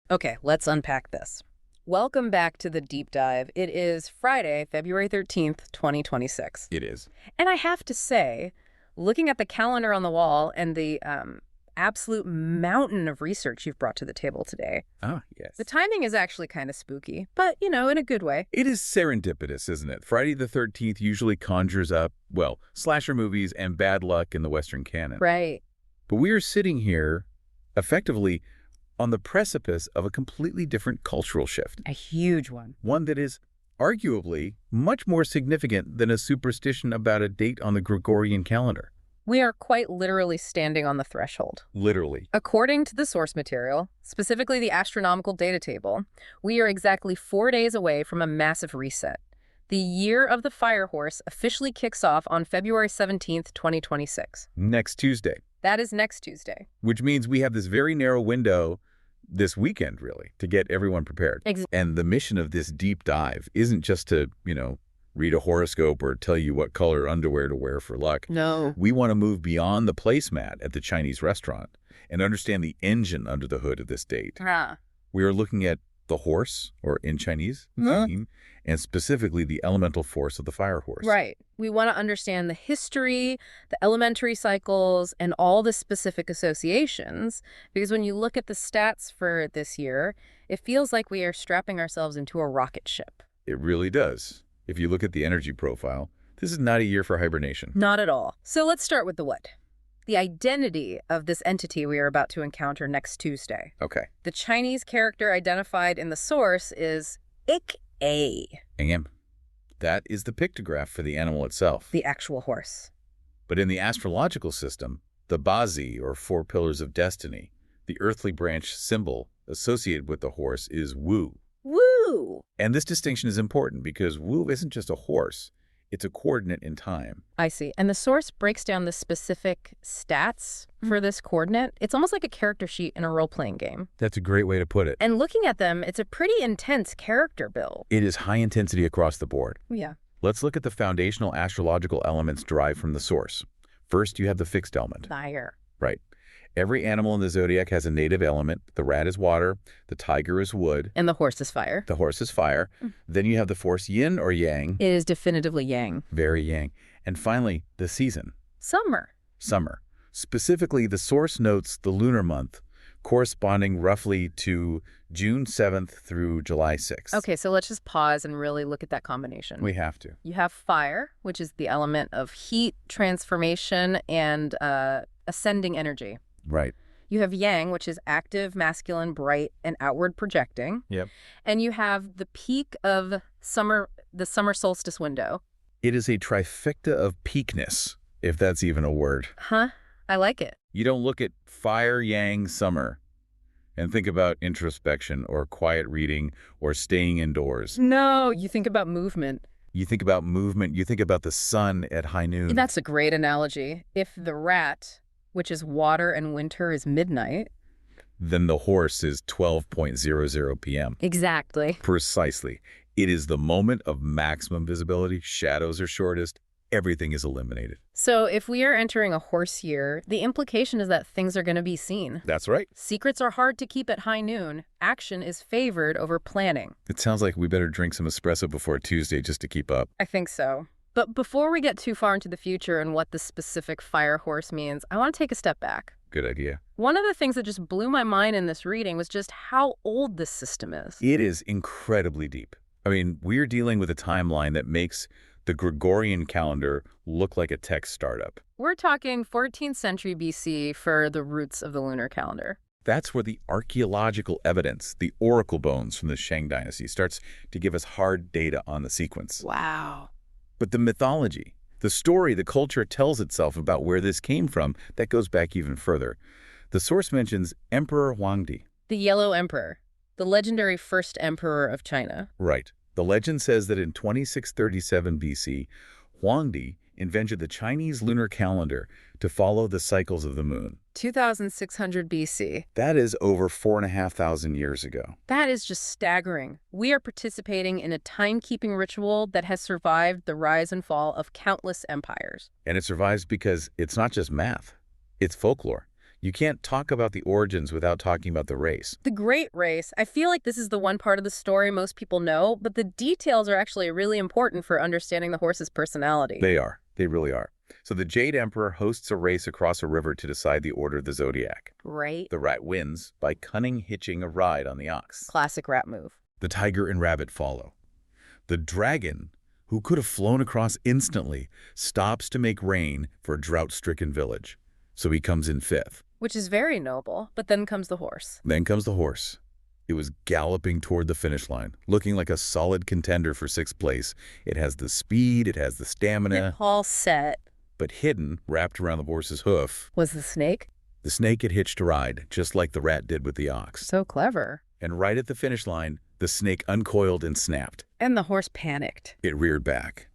Okay, let's unpack this. Welcome back to the deep dive. It is Friday, February 13th, 2026. It is. And I have to say, looking at the calendar on the wall and the absolute mountain of research you've brought to the table today, Ah, yes. the timing is actually kind of spooky, but, in a good way. It is serendipitous, isn't it? Friday the 13th usually conjures up, well, slasher movies and bad luck in the Western canon. Right. But we are sitting here, effectively, on the precipice of a completely different cultural shift. A huge one. One that is arguably much more significant than a superstition about a date on the Gregorian calendar. We are quite literally standing on the threshold. Literally. According to the source material, specifically the astronomical data table, we are exactly 4 days away from a massive reset. The year of the fire horse officially kicks off on February 17th, 2026. Next Tuesday. That is next Tuesday. Which means we have this very narrow window this weekend, really, to get everyone prepared. And the mission of this deep dive isn't just to, read a horoscope or tell you what color underwear to wear for luck. No. We want to move beyond the placemat at the Chinese restaurant and understand the engine under the hood of this date. We are looking at the horse, or in Chinese, and specifically the elemental force of the fire horse. Right. We want to understand the history, the elementary cycles, and all the specific associations, because when you look at the stats for this year, it feels like we are strapping ourselves into a rocket ship. It really does. If you look at the energy profile, this is not a year for hibernation. Not at all. So let's start with the what. The identity of this entity we are about to encounter next Tuesday. Okay. The Chinese character identified in the source is Ik-A. GandM. That is the pictograph for the animal itself. The actual horse. But in the astrological system, the Bazi, or four pillars of destiny, the earthly branch symbol associated with the horse is Wu. Woo! And this distinction is important because Wu isn't just a horse. It's a coordinate in time. I see. And the source breaks down the specific stats for this coordinate. It's almost like a character sheet in a role-playing game. That's a great way to put it. And looking at them, it's a pretty intense character build. It is high intensity across the board. Yeah. Let's look at the foundational astrological elements derived from the source. First, you have the fixed element. Fire. Right. Every animal in the zodiac has a native element. The rat is water, the tiger is wood, And the horse is fire. the horse is fire. Then you have the force yin or yang, It is definitively yang. very yang. And finally, the season, Summer. summer. Specifically, the source notes the lunar month, corresponding roughly to June 7th through July 6th. Okay, so let's just pause and really look at that combination. We have to. You have fire, which is the element of heat, transformation, and ascending energy. Right. You have yang, which is active, masculine, bright, and outward projecting. Yep. And you have the peak of summer, the summer solstice window. It is a trifecta of peakness, if that's even a word. Huh? I like it. You don't look at fire, yang, summer and think about introspection or quiet reading or staying indoors. No, you think about movement. You think about movement, you think about the sun at high noon. That's a great analogy. If the rat, which is water and winter, is midnight. Then the horse is 12:00 p.m. Exactly. Precisely. It is the moment of maximum visibility. Shadows are shortest. Everything is eliminated. So if we are entering a horse year, the implication is that things are going to be seen. That's right. Secrets are hard to keep at high noon. Action is favored over planning. It sounds like we better drink some espresso before Tuesday just to keep up. I think so. But before we get too far into the future and what the specific fire horse means, I want to take a step back. Good idea. One of the things that just blew my mind in this reading was just how old this system is. It is incredibly deep. I mean, we're dealing with a timeline that makes the Gregorian calendar look like a tech startup. We're talking 14th century BC for the roots of the lunar calendar. That's where the archaeological evidence, the oracle bones from the Shang dynasty, starts to give us hard data on the sequence. Wow. But the mythology, the story, the culture tells itself about where this came from, that goes back even further. The source mentions Emperor Huangdi. The Yellow Emperor, the legendary first emperor of China. Right. The legend says that in 2637 BC, Huangdi invented the Chinese lunar calendar to follow the cycles of the moon. 2600 BC. That is over 4,500 years ago. That is just staggering. We are participating in a timekeeping ritual that has survived the rise and fall of countless empires. And it survives because it's not just math, it's folklore. You can't talk about the origins without talking about the race. The Great Race. I feel like this is the one part of the story most people know, but the details are actually really important for understanding the horse's personality. They are. They really are. So the Jade Emperor hosts a race across a river to decide the order of the zodiac. Right. The rat wins by cunning hitching a ride on the ox. Classic rat move. The tiger and rabbit follow. The dragon, who could have flown across instantly, stops to make rain for a drought-stricken village. So he comes in fifth. Which is very noble, but then comes the horse. Then comes the horse. It was galloping toward the finish line, looking like a solid contender for sixth place. It has the speed, it has the stamina. All set. But hidden, wrapped around the horse's hoof, was the snake? The snake had hitched a ride, just like the rat did with the ox. So clever. And right at the finish line, the snake uncoiled and snapped. And the horse panicked. It reared back.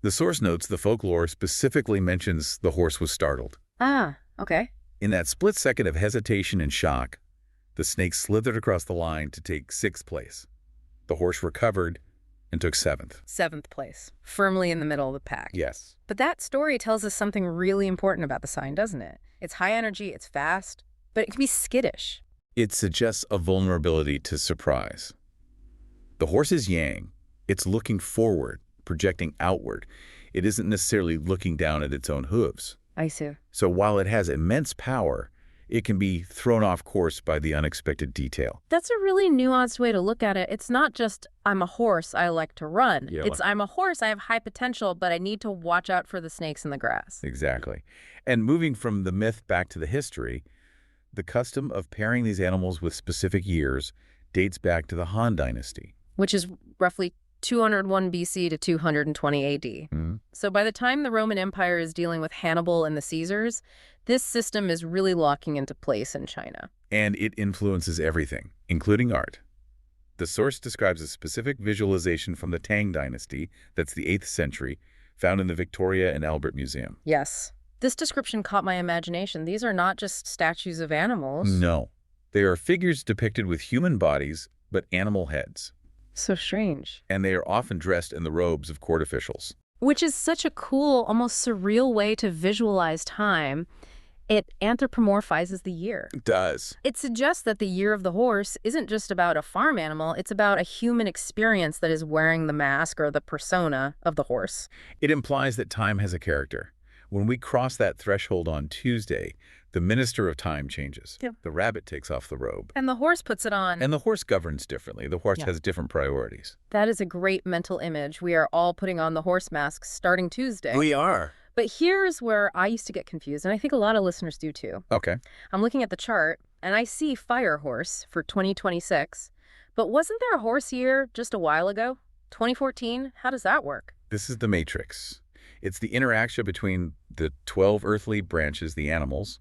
The source notes the folklore specifically mentions the horse was startled. Ah, okay. In that split second of hesitation and shock, the snake slithered across the line to take sixth place. The horse recovered and took seventh. Seventh place. Firmly in the middle of the pack. Yes. But that story tells us something really important about the sign, doesn't it? It's high energy, it's fast, but it can be skittish. It suggests a vulnerability to surprise. The horse is yang. It's looking forward, projecting outward. It isn't necessarily looking down at its own hooves. I see. So while it has immense power, it can be thrown off course by the unexpected detail. That's a really nuanced way to look at it. It's not just, I'm a horse, I like to run. Yeah, it's, I'm a horse, I have high potential, but I need to watch out for the snakes in the grass. Exactly. And moving from the myth back to the history, the custom of pairing these animals with specific years dates back to the Han Dynasty. Which is roughly 201 BC to 220 AD. Mm-hmm. So by the time the Roman Empire is dealing with Hannibal and the Caesars, this system is really locking into place in China. And it influences everything, including art. The source describes a specific visualization from the Tang Dynasty, that's the 8th century, found in the Victoria and Albert Museum. Yes. This description caught my imagination. These are not just statues of animals. No. They are figures depicted with human bodies, but animal heads. So strange. And they are often dressed in the robes of court officials. Which is such a cool, almost surreal way to visualize time. It anthropomorphizes the year. It does. It suggests that the year of the horse isn't just about a farm animal, it's about a human experience that is wearing the mask or the persona of the horse. It implies that time has a character. When we cross that threshold on Tuesday, the minister of time changes. Yep. The rabbit takes off the robe. And the horse puts it on. And the horse governs differently. The horse has different priorities. That is a great mental image. We are all putting on the horse masks starting Tuesday. We are. But here's where I used to get confused, and I think a lot of listeners do too. Okay. I'm looking at the chart, and I see Fire Horse for 2026. But wasn't there a horse year just a while ago? 2014? How does that work? This is the matrix. It's the interaction between the 12 earthly branches, the animals,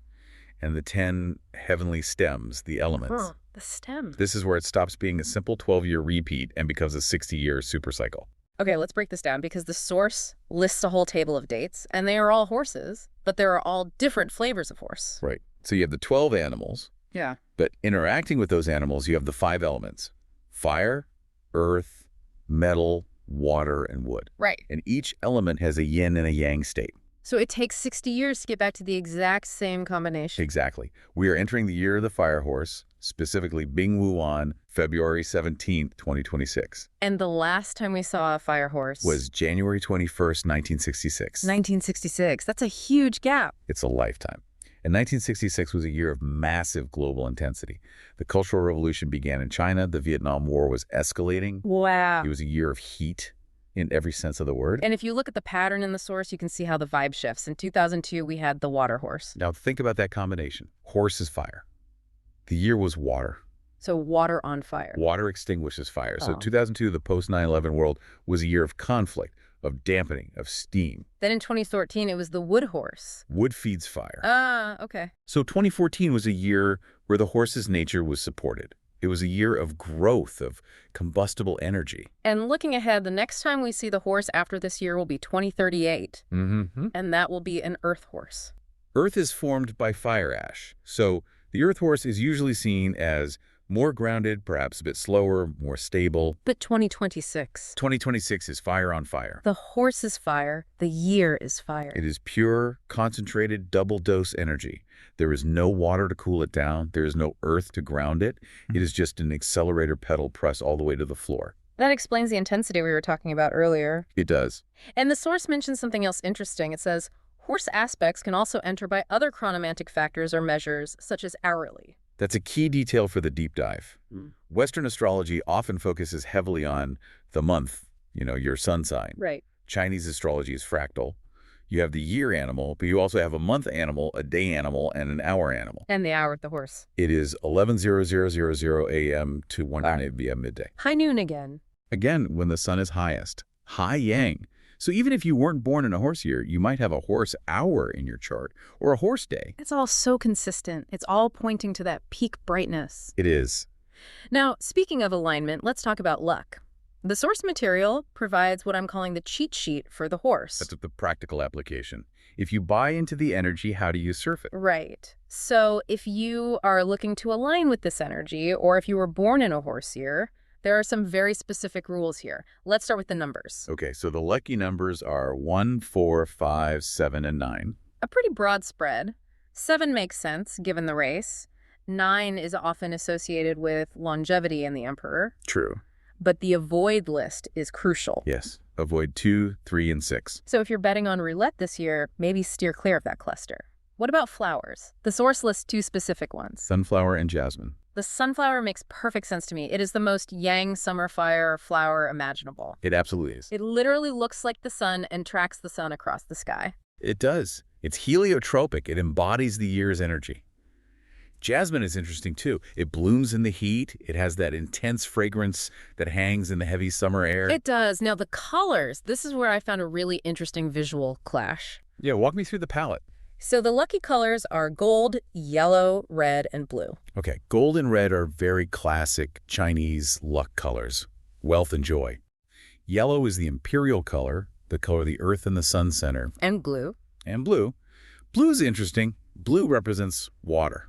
and the 10 heavenly stems, the elements. The stems. This is where it stops being a simple 12-year repeat and becomes a 60-year supercycle. Okay, let's break this down because the source lists a whole table of dates, and they are all horses, but there are all different flavors of horse. Right. So you have the 12 animals. Yeah. But interacting with those animals, you have the 5 elements: fire, earth, metal, water, and wood. Right. And each element has a yin and a yang state. So it takes 60 years to get back to the exact same combination. Exactly. We are entering the year of the fire horse, specifically Bing Wuan, February 17th, 2026. And the last time we saw a fire horse Was January 21st, 1966. 1966. That's a huge gap. It's a lifetime. And 1966 was a year of massive global intensity. The Cultural Revolution began in China. The Vietnam War was escalating. Wow. It was a year of heat in every sense of the word. And if you look at the pattern in the source, you can see how the vibe shifts. In 2002, we had the water horse. Now think about that combination. Horse is fire. The year was water. So water on fire. Water extinguishes fire. So Oh. 2002, the post-9/11 world, was a year of conflict, of dampening, of steam. Then in 2013, it was the wood horse. Wood feeds fire. Okay. So 2014 was a year where the horse's nature was supported. It was a year of growth, of combustible energy. And looking ahead, the next time we see the horse after this year will be 2038. Mm-hmm. And that will be an earth horse. Earth is formed by fire ash. So the earth horse is usually seen as More grounded, perhaps a bit slower, more stable. But 2026. 2026 is fire on fire. The horse is fire. The year is fire. It is pure, concentrated, double-dose energy. There is no water to cool it down. There is no earth to ground it. It is just an accelerator pedal press all the way to the floor. That explains the intensity we were talking about earlier. It does. And the source mentions something else interesting. It says, horse aspects can also enter by other chronomantic factors or measures, such as hourly. That's a key detail for the deep dive. Western astrology often focuses heavily on the month, your sun sign. Right. Chinese astrology is fractal. You have the year animal, but you also have a month animal, a day animal, and an hour animal. And the hour of the horse. It is 11:0000 a.m. to 1:00 p.m. midday. High noon again. Again, when the sun is highest. High yang. So even if you weren't born in a horse year, you might have a horse hour in your chart or a horse day. It's all so consistent. It's all pointing to that peak brightness. It is. Now, speaking of alignment, let's talk about luck. The source material provides what I'm calling the cheat sheet for the horse. That's the practical application. If you buy into the energy, how do you surf it? Right. So if you are looking to align with this energy, or if you were born in a horse year, there are some very specific rules here. Let's start with the numbers. Okay, so the lucky numbers are 1, 4, 5, 7, and 9. A pretty broad spread. 7 makes sense, given the race. 9 is often associated with longevity in the emperor. True. But the avoid list is crucial. Yes. Avoid 2, 3, and 6. So if you're betting on roulette this year, maybe steer clear of that cluster. What about flowers? The source lists 2 specific ones. Sunflower and jasmine. The sunflower makes perfect sense to me. It is the most yang summer fire flower imaginable. It absolutely is. It literally looks like the sun and tracks the sun across the sky. It does. It's heliotropic. It embodies the year's energy. Jasmine is interesting, too. It blooms in the heat. It has that intense fragrance that hangs in the heavy summer air. It does. Now, the colors, this is where I found a really interesting visual clash. Yeah, walk me through the palette. So the lucky colors are gold, yellow, red, and blue. Okay, gold and red are very classic Chinese luck colors, wealth and joy. Yellow is the imperial color the earth and the sun center. And blue. And blue. Blue is interesting. Blue represents water.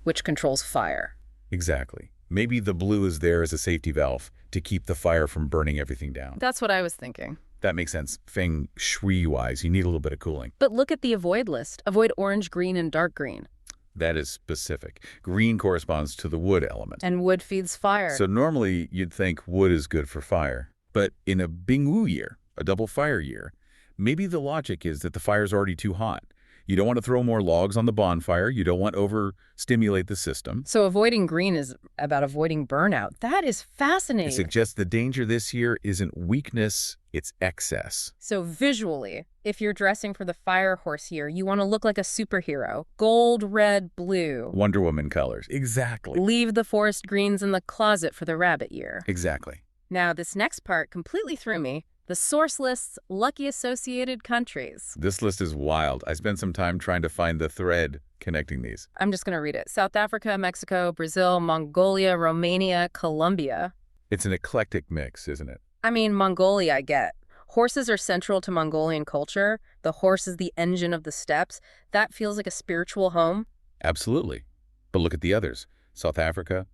Which controls fire. Exactly. Maybe the blue is there as a safety valve to keep the fire from burning everything down. That's what I was thinking. That makes sense. Feng shui-wise, you need a little bit of cooling. But look at the avoid list. Avoid orange, green, and dark green. That is specific. Green corresponds to the wood element. And wood feeds fire. So normally you'd think wood is good for fire. But in a Bingwu year, a double fire year, maybe the logic is that the fire's already too hot. You don't want to throw more logs on the bonfire. You don't want to overstimulate the system. So avoiding green is about avoiding burnout. That is fascinating. It suggests the danger this year isn't weakness, it's excess. So visually, if you're dressing for the fire horse year, you want to look like a superhero. Gold, red, blue. Wonder Woman colors. Exactly. Leave the forest greens in the closet for the rabbit year. Exactly. Now, this next part completely threw me. The source lists lucky associated countries. This list is wild. I spent some time trying to find the thread connecting these. I'm just going to read it. South Africa, Mexico, Brazil, Mongolia, Romania, Colombia. It's an eclectic mix, isn't it? I mean, Mongolia, I get. Horses are central to Mongolian culture. The horse is the engine of the steppes. That feels like a spiritual home. Absolutely. But look at the others. South Africa,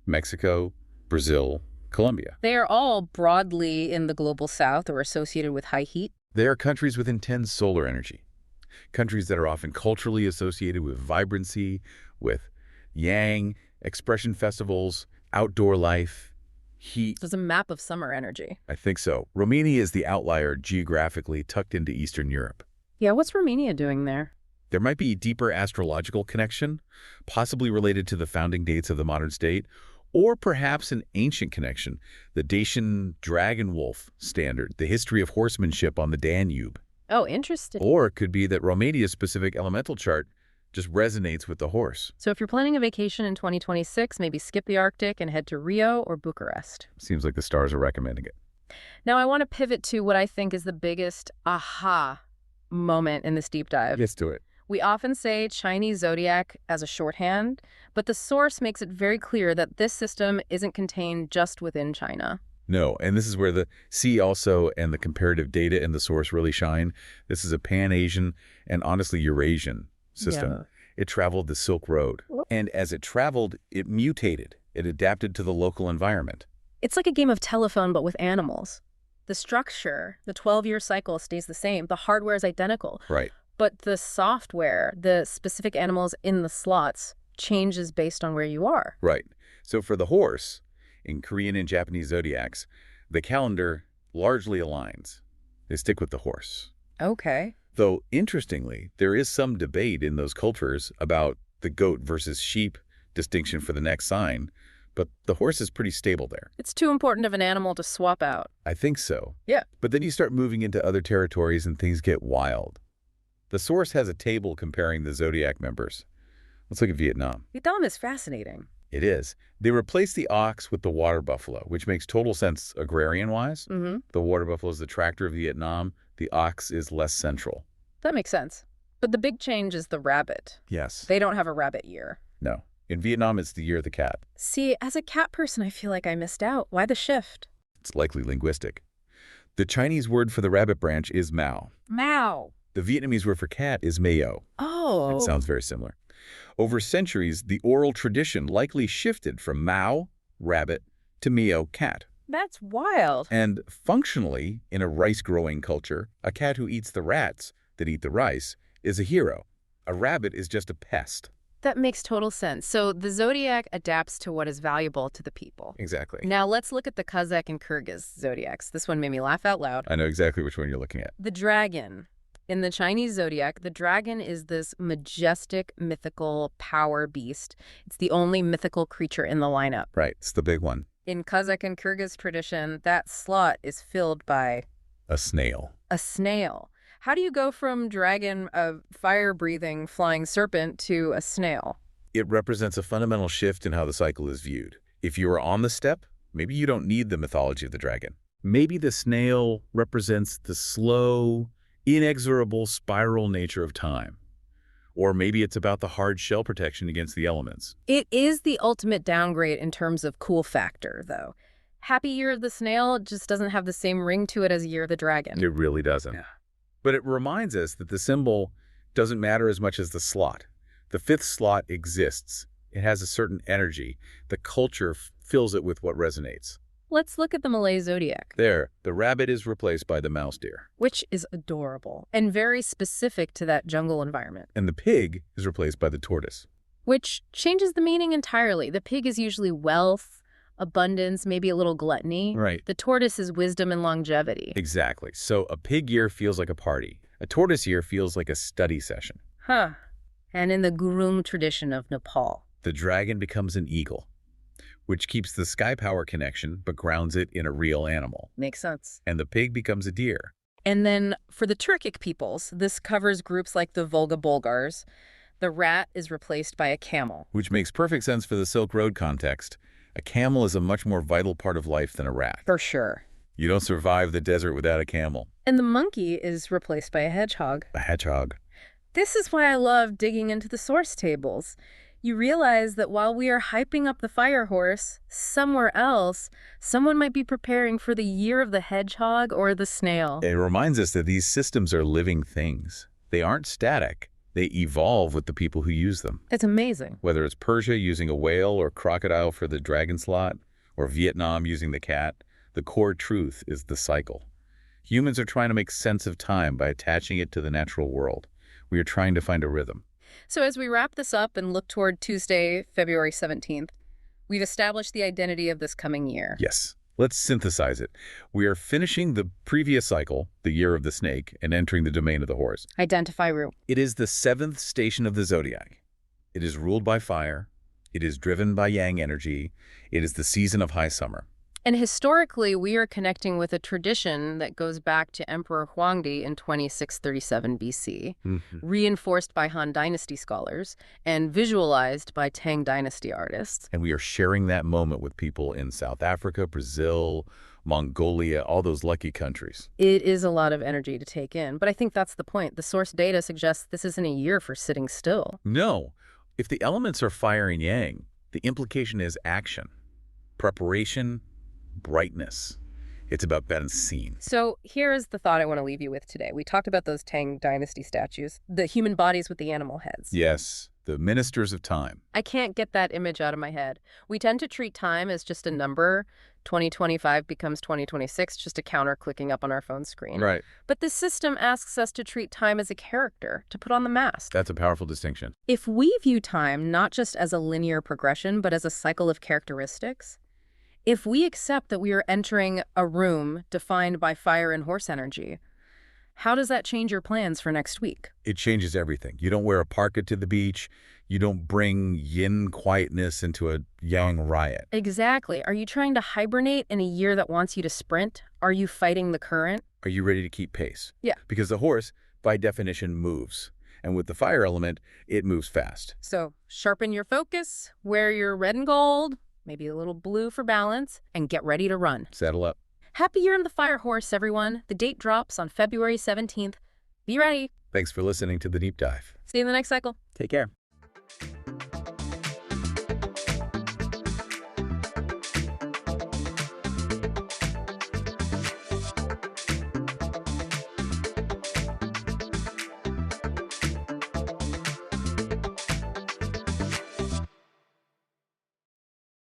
Mexico, Brazil, Colombia. They are all broadly in the global south or associated with high heat. They are countries with intense solar energy. Countries that are often culturally associated with vibrancy, with yang, expression festivals, outdoor life, heat. There's a map of summer energy. I think so. Romania is the outlier geographically tucked into Eastern Europe. Yeah, what's Romania doing there? There might be a deeper astrological connection, possibly related to the founding dates of the modern state, or perhaps an ancient connection, the Dacian dragon wolf standard, the history of horsemanship on the Danube. Oh, interesting. Or it could be that Romania's specific elemental chart just resonates with the horse. So if you're planning a vacation in 2026, maybe skip the Arctic and head to Rio or Bucharest. Seems like the stars are recommending it. Now I want to pivot to what I think is the biggest aha moment in this deep dive. Let's do it. We often say Chinese zodiac as a shorthand, but the source makes it very clear that this system isn't contained just within China. No, and this is where the see also and the comparative data in the source really shine. This is a Pan-Asian and honestly Eurasian system. Yeah. It traveled the Silk Road, and as it traveled, it mutated. It adapted to the local environment. It's like a game of telephone, but with animals. The structure, the 12-year cycle stays the same. The hardware is identical. Right. But the software, the specific animals in the slots, changes based on where you are. Right. So for the horse, in Korean and Japanese zodiacs, the calendar largely aligns. They stick with the horse. Okay. Though, interestingly, there is some debate in those cultures about the goat versus sheep distinction for the next sign, but the horse is pretty stable there. It's too important of an animal to swap out. I think so. Yeah. But then you start moving into other territories and things get wild. The source has a table comparing the zodiac members. Let's look at Vietnam. Vietnam is fascinating. It is. They replaced the ox with the water buffalo, which makes total sense agrarian-wise. Mm-hmm. The water buffalo is the tractor of Vietnam. The ox is less central. That makes sense. But the big change is the rabbit. Yes. They don't have a rabbit year. No. In Vietnam, it's the year of the cat. See, as a cat person, I feel like I missed out. Why the shift? It's likely linguistic. The Chinese word for the rabbit branch is Mao. Mao. The Vietnamese word for cat is Mayo. Oh. It sounds very similar. Over centuries, the oral tradition likely shifted from Mao, rabbit, to Mio, cat. That's wild. And functionally, in a rice-growing culture, a cat who eats the rats that eat the rice is a hero. A rabbit is just a pest. That makes total sense. So the zodiac adapts to what is valuable to the people. Exactly. Now let's look at the Kazakh and Kyrgyz zodiacs. This one made me laugh out loud. I know exactly which one you're looking at. The dragon. In the Chinese zodiac, the dragon is this majestic, mythical power beast. It's the only mythical creature in the lineup. Right. It's the big one. In Kazakh and Kyrgyz tradition, that slot is filled by a snail. A snail. How do you go from dragon, a fire-breathing flying serpent, to a snail? It represents a fundamental shift in how the cycle is viewed. If you are on the step, maybe you don't need the mythology of the dragon. Maybe the snail represents the slow, inexorable spiral nature of time. Or maybe it's about the hard shell protection against the elements. It is the ultimate downgrade in terms of cool factor, though. Happy Year of the Snail just doesn't have the same ring to it as Year of the Dragon. It really doesn't. Yeah. But it reminds us that the symbol doesn't matter as much as the slot. The fifth slot exists. It has a certain energy. The culture fills it with what resonates. Let's look at the Malay zodiac. There, the rabbit is replaced by the mouse deer. Which is adorable and very specific to that jungle environment. And the pig is replaced by the tortoise. Which changes the meaning entirely. The pig is usually wealth, abundance, maybe a little gluttony. Right. The tortoise is wisdom and longevity. Exactly. So a pig year feels like a party. A tortoise year feels like a study session. Huh. And in the Gurung tradition of Nepal, the dragon becomes an eagle, which keeps the sky power connection but grounds it in a real animal. Makes sense. And the pig becomes a deer. And then for the Turkic peoples, this covers groups like the Volga Bulgars. The rat is replaced by a camel. Which makes perfect sense for the Silk Road context. A camel is a much more vital part of life than a rat. For sure. You don't survive the desert without a camel. And the monkey is replaced by a hedgehog. A hedgehog. This is why I love digging into the source tables. You realize that while we are hyping up the fire horse, somewhere else, someone might be preparing for the year of the hedgehog or the snail. It reminds us that these systems are living things. They aren't static. They evolve with the people who use them. It's amazing. Whether it's Persia using a whale or crocodile for the dragon slot, or Vietnam using the cat, the core truth is the cycle. Humans are trying to make sense of time by attaching it to the natural world. We are trying to find a rhythm. So as we wrap this up and look toward Tuesday, February 17th, we've established the identity of this coming year. Yes. Let's synthesize it. We are finishing the previous cycle, the year of the snake, and entering the domain of the horse. Identify root. It is the seventh station of the zodiac. It is ruled by fire. It is driven by yang energy. It is the season of high summer. And historically, we are connecting with a tradition that goes back to Emperor Huangdi in 2637 BC, reinforced by Han Dynasty scholars and visualized by Tang Dynasty artists. And we are sharing that moment with people in South Africa, Brazil, Mongolia, all those lucky countries. It is a lot of energy to take in, but I think that's the point. The source data suggests this isn't a year for sitting still. No. If the elements are fire and yang, the implication is action, preparation, brightness. It's about benzene. So here is the thought I want to leave you with today. We talked about those Tang Dynasty statues, the human bodies with the animal heads. Yes, the ministers of time. I can't get that image out of my head. We tend to treat time as just a number. 2025 becomes 2026, just a counter clicking up on our phone screen. Right. But this system asks us to treat time as a character, to put on the mask. That's a powerful distinction. If we view time not just as a linear progression, but as a cycle of characteristics, if we accept that we are entering a room defined by fire and horse energy, how does that change your plans for next week? It changes everything. You don't wear a parka to the beach. You don't bring yin quietness into a yang riot. Exactly. Are you trying to hibernate in a year that wants you to sprint? Are you fighting the current? Are you ready to keep pace? Yeah. Because the horse, by definition, moves. And with the fire element, it moves fast. So sharpen your focus, wear your red and gold, maybe a little blue for balance, and get ready to run. Saddle up. Happy Year in the Fire Horse, everyone. The date drops on February 17th. Be ready. Thanks for listening to The Deep Dive. See you in the next cycle. Take care.